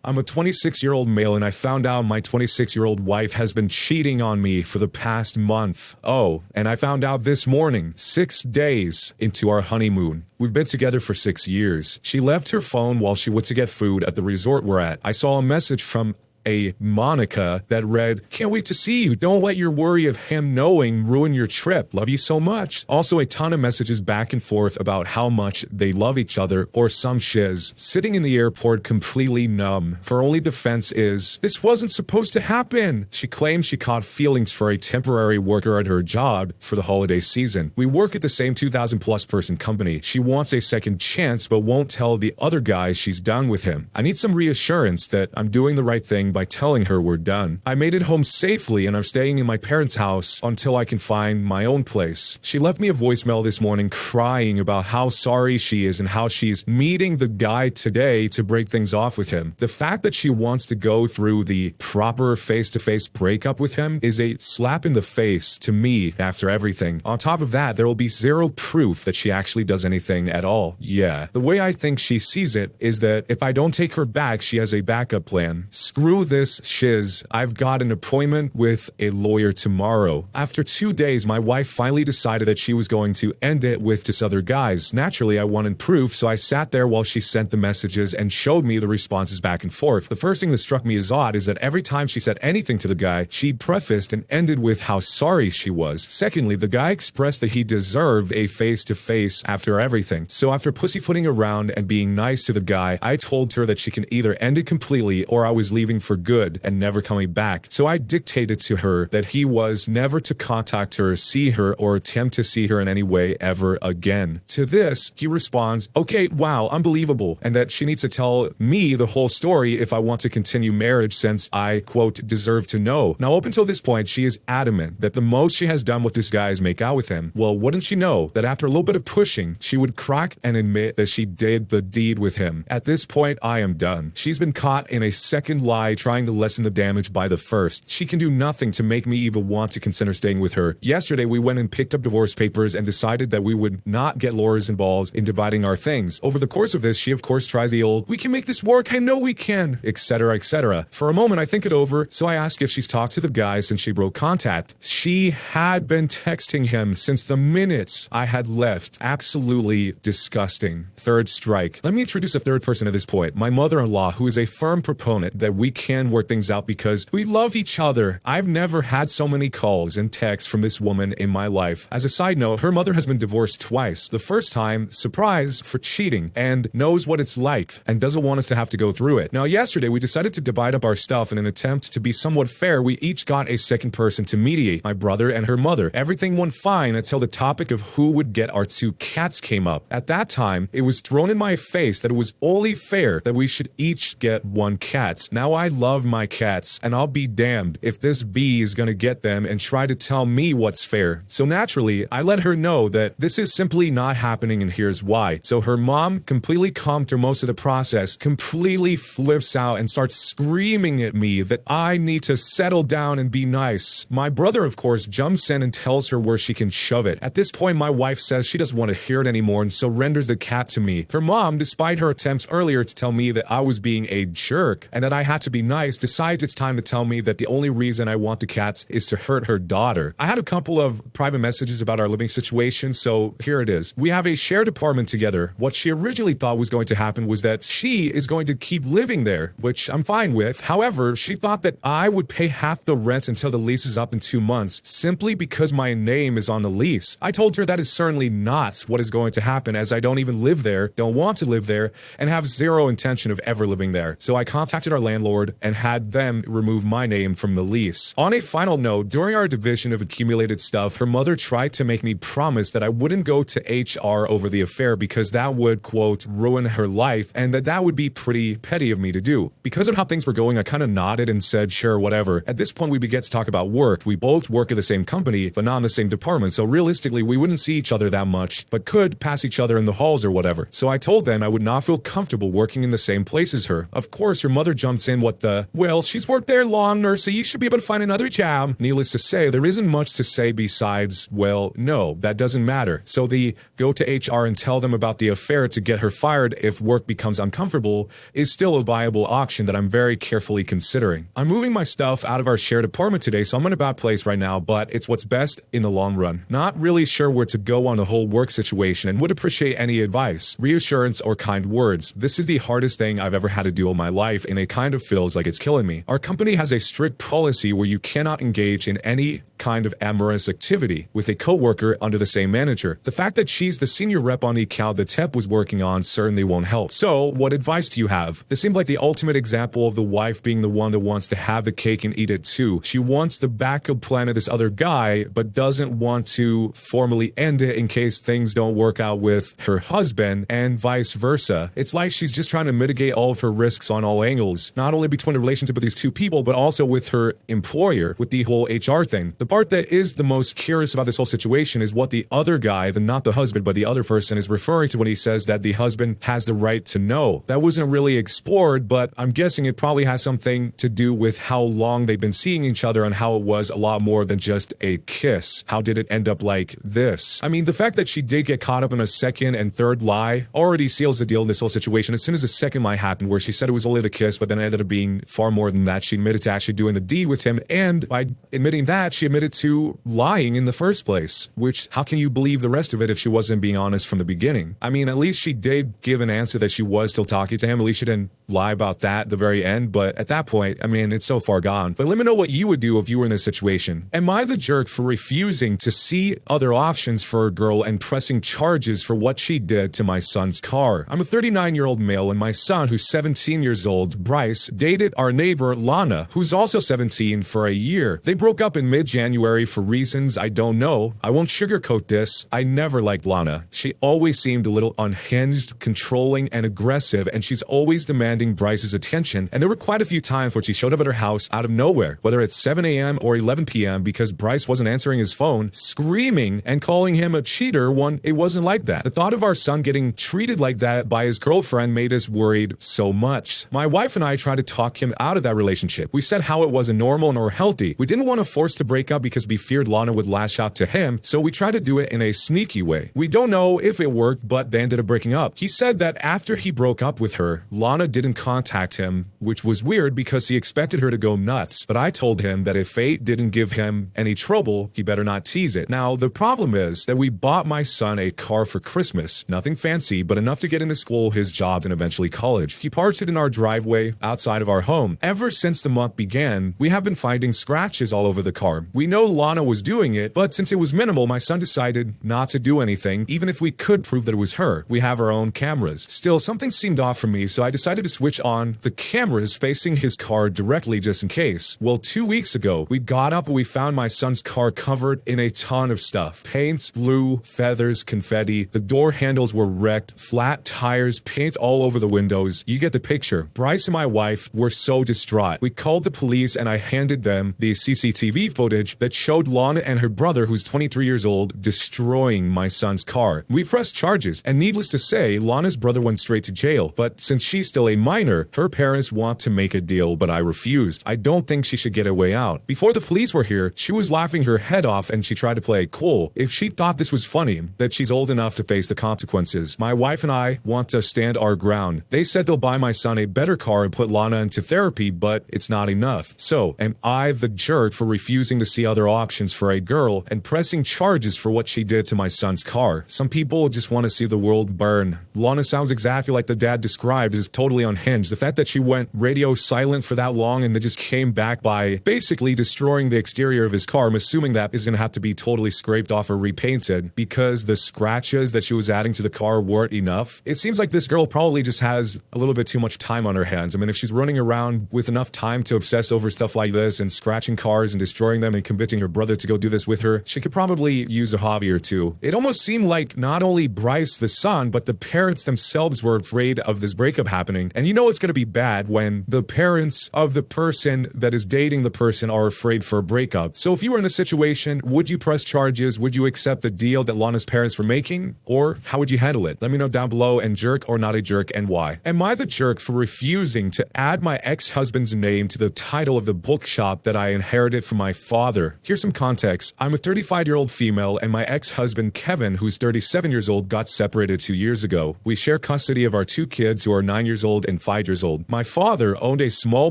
I'm a 26-year-old male and I found out my 26-year-old wife has been cheating on me for the past month. Oh, and I found out this morning, 6 days into our honeymoon. We've been together for 6 years. She left her phone while she went to get food at the resort we're at. I saw a message from a Monica that read, "Can't wait to see you. Don't let your worry of him knowing ruin your trip. Love you so much." Also a ton of messages back and forth about how much they love each other or some shiz. Sitting in the airport completely numb. Her only defense is, "This wasn't supposed to happen." She claims she caught feelings for a temporary worker at her job for the holiday season. We work at the same 2,000 plus person company. She wants a second chance but won't tell the other guys she's done with him. I need some reassurance that I'm doing the right thing by telling her we're done. I made it home safely and I'm staying in my parents' house until I can find my own place. She left me a voicemail this morning crying about how sorry she is and how she's meeting the guy today to break things off with him. The fact that she wants to go through the proper face-to-face breakup with him is a slap in the face to me after everything. On top of that, there will be zero proof that she actually does anything at all. Yeah. The way I think she sees it is that if I don't take her back, she has a backup plan. Screw this shiz. I've got an appointment with a lawyer tomorrow. After 2 days, my wife finally decided that she was going to end it with just other guys. Naturally, I wanted proof, so I sat there while she sent the messages and showed me the responses back and forth. The first thing that struck me as odd is that every time she said anything to the guy, she prefaced and ended with how sorry she was. Secondly, the guy expressed that he deserved a face-to-face after everything. So after pussyfooting around and being nice to the guy, I told her that she can either end it completely or I was leaving for good and never coming back. So I dictated to her that he was never to contact her, see her, or attempt to see her in any way ever again. To this, he responds, "Okay, wow, unbelievable," and that she needs to tell me the whole story if I want to continue marriage since I, quote, deserve to know. Now, up until this point, she is adamant that the most she has done with this guy is make out with him. Well, wouldn't she know that after a little bit of pushing, she would crack and admit that she did the deed with him. At this point, I am done. She's been caught in a second lie trying to lessen the damage by the first. She can do nothing to make me even want to consider staying with her. Yesterday, we went and picked up divorce papers and decided that we would not get lawyers involved in dividing our things. Over the course of this, she of course tries the old, "We can make this work, I know we can," etc., etc. For a moment, I think it over, so I ask if she's talked to the guy since she broke contact. She had been texting him since the minute I had left. Absolutely disgusting. Third strike. Let me introduce a third person at this point. My mother-in-law, who is a firm proponent that we can work things out because we love each other. I've never had so many calls and texts from this woman in my life. As a side note, her mother has been divorced twice. The first time, surprise, for cheating, and knows what it's like, and doesn't want us to have to go through it. Now, yesterday, we decided to divide up our stuff in an attempt to be somewhat fair. We each got a second person to mediate, my brother and her mother. Everything went fine until the topic of who would get our 2 cats came up. At that time, it was thrown in my face that it was only fair that we should each get 1 cat. Now, I love my cats, and I'll be damned if this bee is gonna get them and try to tell me what's fair. So naturally, I let her know that this is simply not happening and here's why. So her mom, completely calm through most of the process, completely flips out and starts screaming at me that I need to settle down and be nice. My brother, of course, jumps in and tells her where she can shove it. At this point, my wife says she doesn't want to hear it anymore and surrenders the cat to me. Her mom, despite her attempts earlier to tell me that I was being a jerk and that I had to be nice, decides it's time to tell me that the only reason I want the cats is to hurt her daughter. I had a couple of private messages about our living situation, so here it is. We have a shared apartment together. What she originally thought was going to happen was that she is going to keep living there, which I'm fine with. However, she thought that I would pay half the rent until the lease is up in 2 months, simply because my name is on the lease. I told her that is certainly not what is going to happen, as I don't even live there, don't want to live there, and have zero intention of ever living there. So I contacted our landlord and had them remove my name from the lease. On a final note, during our division of accumulated stuff, her mother tried to make me promise that I wouldn't go to HR over the affair because that would, quote, ruin her life, and that would be pretty petty of me to do. Because of how things were going, I kind of nodded and said, sure, whatever. At this point, we began to talk about work. We both work at the same company, but not in the same department, so realistically, we wouldn't see each other that much, but could pass each other in the halls or whatever. So I told them I would not feel comfortable working in the same place as her. Of course, her mother jumps in, what well, she's worked there longer, so you should be able to find another job. Needless to say, there isn't much to say besides, well, no, that doesn't matter. So the go to HR and tell them about the affair to get her fired if work becomes uncomfortable is still a viable option that I'm very carefully considering. I'm moving my stuff out of our shared apartment today, so I'm in a bad place right now, but it's what's best in the long run. Not really sure where to go on the whole work situation and would appreciate any advice, reassurance, or kind words. This is the hardest thing I've ever had to do in my life, and it kind of feels like it's killing me. Our company has a strict policy where you cannot engage in any kind of amorous activity with a coworker under the same manager. The fact that she's the senior rep on the account the temp was working on certainly won't help. So, what advice do you have? This seems like the ultimate example of the wife being the one that wants to have the cake and eat it too. She wants the backup plan of this other guy, but doesn't want to formally end it in case things don't work out with her husband, and vice versa. It's like she's just trying to mitigate all of her risks on all angles, not only between the relationship with these two people, but also with her employer, with the whole HR thing. The part that is the most curious about this whole situation is what the other guy, not the husband, but the other person, is referring to when he says that the husband has the right to know. That wasn't really explored, but I'm guessing it probably has something to do with how long they've been seeing each other and how it was a lot more than just a kiss. How did it end up like this? I mean, the fact that she did get caught up in a second and third lie already seals the deal in this whole situation. As soon as the second lie happened, where she said it was only the kiss, but then it ended up being far more than that, she admitted to actually doing the deed with him, and by admitting that, she admitted to lying in the first place, which, how can you believe the rest of it if she wasn't being honest from the beginning? I mean, at least she did give an answer that she was still talking to him. At least she didn't lie about that at the very end, but at that point, I mean, it's so far gone. But let me know what you would do if you were in this situation. Am I the jerk for refusing to see other options for a girl and pressing charges for what she did to my son's car? I'm a 39-year-old male, and my son, who's 17 years old, Bryce, dated our neighbor, Lana, who's also 17, for a year. They broke up in mid-January for reasons I don't know. I won't sugarcoat this. I never liked Lana. She always seemed a little unhinged, controlling, and aggressive, and she's always demanding Bryce's attention, and there were quite a few times where she showed up at her house out of nowhere, whether it's 7 a.m. or 11 p.m. because Bryce wasn't answering his phone, screaming and calling him a cheater when it wasn't like that. The thought of our son getting treated like that by his girlfriend made us worried so much. My wife and I tried to talk him out of that relationship. We said how it wasn't normal nor healthy. We didn't want to force the breakup because we feared Lana would lash out to him, so we tried to do it in a sneaky way. We don't know if it worked, but they ended up breaking up. He said that after he broke up with her, Lana didn't contact him, which was weird because he expected her to go nuts. But I told him that if fate didn't give him any trouble, he better not tease it. Now, the problem is that we bought my son a car for Christmas. Nothing fancy, but enough to get into school, his job, and eventually college. He parks it in our driveway outside of our home. Ever since the month began, we have been finding scratches all over the car. We know Lana was doing it, but since it was minimal, my son decided not to do anything, even if we could prove that it was her. We have our own cameras. Still, something seemed off for me, so I decided to switch on the cameras facing his car directly just in case. Well, 2 weeks ago, we got up and we found my son's car covered in a ton of stuff. Paints, glue, feathers, confetti. The door handles were wrecked, flat tires, paint all over the windows. You get the picture. Bryce and my wife were so distraught. We called the police and I handed them the CCTV footage that showed Lana and her brother, who's 23 years old, destroying my son's car. We pressed charges, and needless to say, Lana's brother went straight to jail. But since she's still a minor, her parents want to make a deal, but I refused. I don't think she should get a way out. Before the police were here, she was laughing her head off and she tried to play it cool. If she thought this was funny, that she's old enough to face the consequences. My wife and I want to stand our ground. They said they'll buy my son a better car and put Lana into therapy, but it's not enough. So, am I the jerk for refusing to see other options for a girl and pressing charges for what she did to my son's car? Some people just want to see the world burn. Lana sounds exactly like the dad described, is totally unhinged. The fact that she went radio silent for that long and then just came back by basically destroying the exterior of his car, I'm assuming that is going to have to be totally scraped off or repainted because the scratches that she was adding to the car weren't enough. It seems like this girl probably just has a little bit too much time on her hands. I mean, if she's running around with enough time to obsess over stuff like this and scratching cars and destroying them and convincing her brother to go do this with her, she could probably use a hobby or two. It almost seemed like not only Bryce, the son, but the parents themselves were afraid of this breakup happening. And you know it's going to be bad when the parents of the person that is dating the person are afraid for a breakup. So if you were in this situation, would you press charges? Would you accept the deal that Lana's parents were making? Or how would you handle it? Let me know down below, and jerk or not a jerk, and why. Am I the jerk for refusing to add my my ex-husband's name to the title of the bookshop that I inherited from my father. Here's some context. I'm a 35-year-old female, and my ex-husband Kevin, who's 37 years old, got separated 2 years ago. We share custody of our 2 kids who are 9 years old and 5 years old. My father owned a small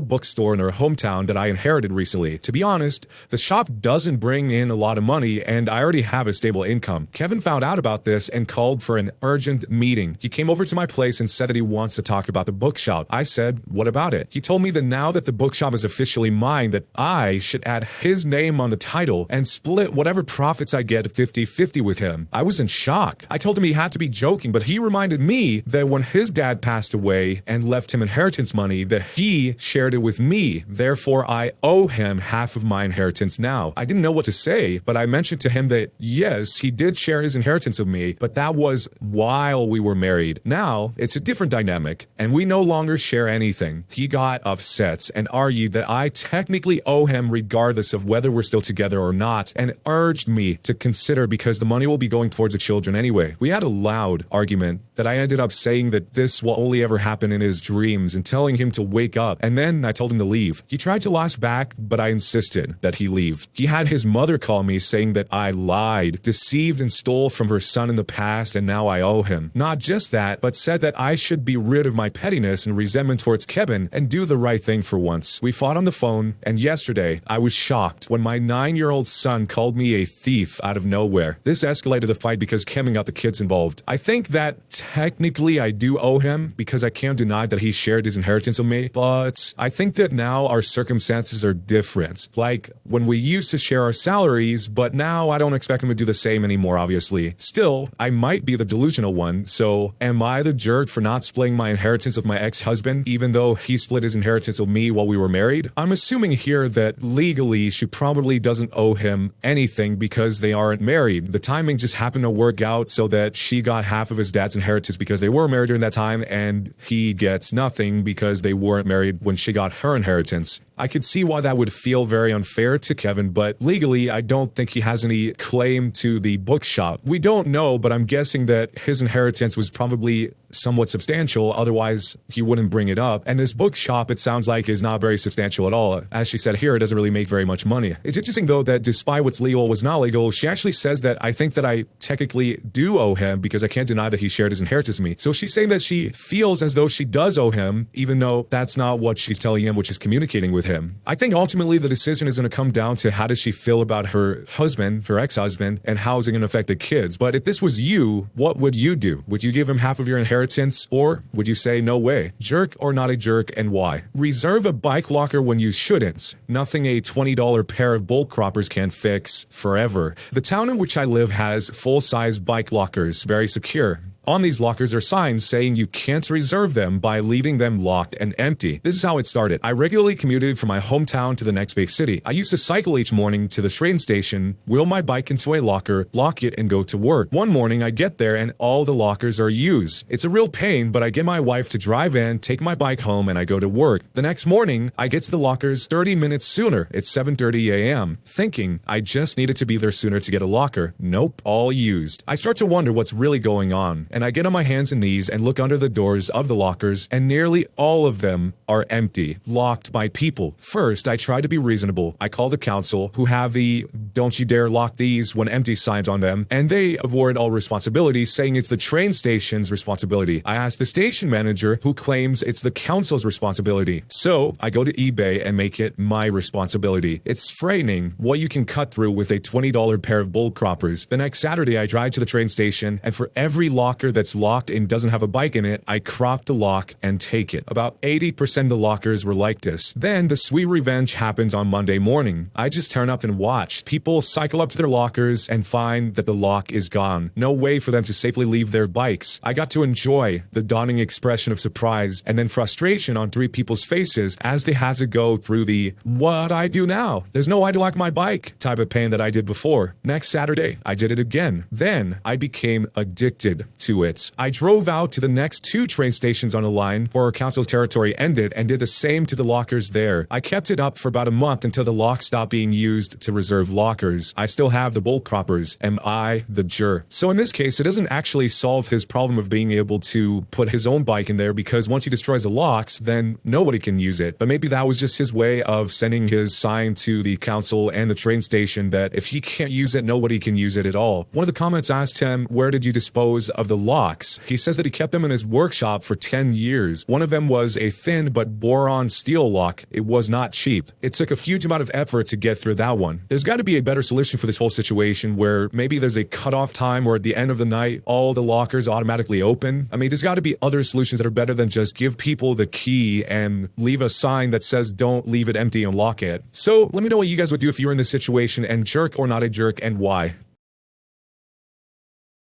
bookstore in our hometown that I inherited recently. To be honest, the shop doesn't bring in a lot of money, and I already have a stable income. Kevin found out about this and called for an urgent meeting. He came over to my place and said that he wants to talk about the bookshop. I said, what about it? He told me that now that the bookshop is officially mine, that I should add his name on the title and split whatever profits I get 50-50 with him. I was in shock. I told him he had to be joking, but he reminded me that when his dad passed away and left him inheritance money, that he shared it with me. Therefore, I owe him half of my inheritance now. I didn't know what to say, but I mentioned to him that yes, he did share his inheritance of me, but that was while we were married. Now, it's a different dynamic, and we no longer share anything. He got upset and argued that I technically owe him regardless of whether we're still together or not, and urged me to consider because the money will be going towards the children anyway. We had a loud argument that I ended up saying that this will only ever happen in his dreams and telling him to wake up, and then I told him to leave. He tried to last back, but I insisted that he leave. He had his mother call me saying that I lied, deceived and stole from her son in the past, and now I owe him. Not just that, but said that I should be rid of my pettiness and resentment towards Kevin and do the right thing for once. We fought on the phone, and yesterday I was shocked when my 9-year-old son called me a thief out of nowhere. This escalated the fight because Kevin got the kids involved. I think that technically I do owe him because I can't deny that he shared his inheritance with me, but I think that now our circumstances are different. Like when we used to share our salaries, but now I don't expect him to do the same anymore, obviously. Still, I might be the delusional one, so am I the jerk for not splitting my inheritance with my ex-husband, even though he split his inheritance with me while we were married? I'm assuming here that legally she probably doesn't owe him anything because they aren't married. The timing just happened to work out so that she got half of his dad's inheritance because they were married during that time, and he gets nothing because they weren't married when she got her inheritance. I could see why that would feel very unfair to Kevin, but legally, I don't think he has any claim to the bookshop. We don't know, but I'm guessing that his inheritance was probably somewhat substantial, otherwise he wouldn't bring it up. And this bookshop, it sounds like, is not very substantial at all. As she said here, it doesn't really make very much money. It's interesting, though, that despite what's legal was not legal, she actually says that I think that I technically do owe him because I can't deny that he shared his inheritance with me. So she's saying that she feels as though she does owe him, even though that's not what she's telling him, which is communicating with him. I think ultimately the decision is going to come down to how does she feel about her husband, her ex-husband, and how is it going to affect the kids. But if this was you, what would you do? Would you give him half of your inheritance, or would you say no way? Jerk or not a jerk, and why? Reserve a bike locker when you shouldn't. Nothing a $20 pair of bolt croppers can fix forever. The town in which I live has full-size bike lockers, very secure. On these lockers are signs saying you can't reserve them by leaving them locked and empty. This is how it started. I regularly commuted from my hometown to the next big city. I used to cycle each morning to the train station, wheel my bike into a locker, lock it, and go to work. One morning I get there and all the lockers are used. It's a real pain, but I get my wife to drive in, take my bike home, and I go to work. The next morning, I get to the lockers 30 minutes sooner. It's 7:30 a.m. Thinking I just needed to be there sooner to get a locker. Nope, all used. I start to wonder what's really going on, and I get on my hands and knees and look under the doors of the lockers, and nearly all of them are empty, locked by people. First, I try to be reasonable. I call the council, who have the "don't you dare lock these when empty" signs on them, and they avoid all responsibility, saying it's the train station's responsibility. I ask the station manager, who claims it's the council's responsibility. So I go to eBay and make it my responsibility. It's frightening what you can cut through with a $20 pair of bolt croppers. The next Saturday, I drive to the train station, and for every locker that's locked and doesn't have a bike in it, I crop the lock and take it. About 80% of the lockers were like this. Then the sweet revenge happens on Monday morning. I just turn up and watch. People cycle up to their lockers and find that the lock is gone. No way for them to safely leave their bikes. I got to enjoy the dawning expression of surprise and then frustration on 3 people's faces as they had to go through the "what I do now? There's no way to lock my bike" type of pain that I did before. Next Saturday, I did it again. Then I became addicted to to it. I drove out to the next 2 train stations on the line where our council territory ended and did the same to the lockers there. I kept it up for about a month until the lock stopped being used to reserve lockers. I still have the bolt croppers. Am I the jerk? So in this case, it doesn't actually solve his problem of being able to put his own bike in there, because once he destroys the locks, then nobody can use it. But maybe that was just his way of sending his sign to the council and the train station that if he can't use it, nobody can use it at all. One of the comments asked him, where did you dispose of the locks? He says that he kept them in his workshop for 10 years. One of them was a thin but boron steel lock. It was not cheap. It took a huge amount of effort to get through that one. There's got to be a better solution for this whole situation where maybe there's a cutoff time where at the end of the night, all the lockers automatically open. I mean, there's got to be other solutions that are better than just give people the key and leave a sign that says don't leave it empty and lock it. So let me know what you guys would do if you were in this situation, and jerk or not a jerk, and why.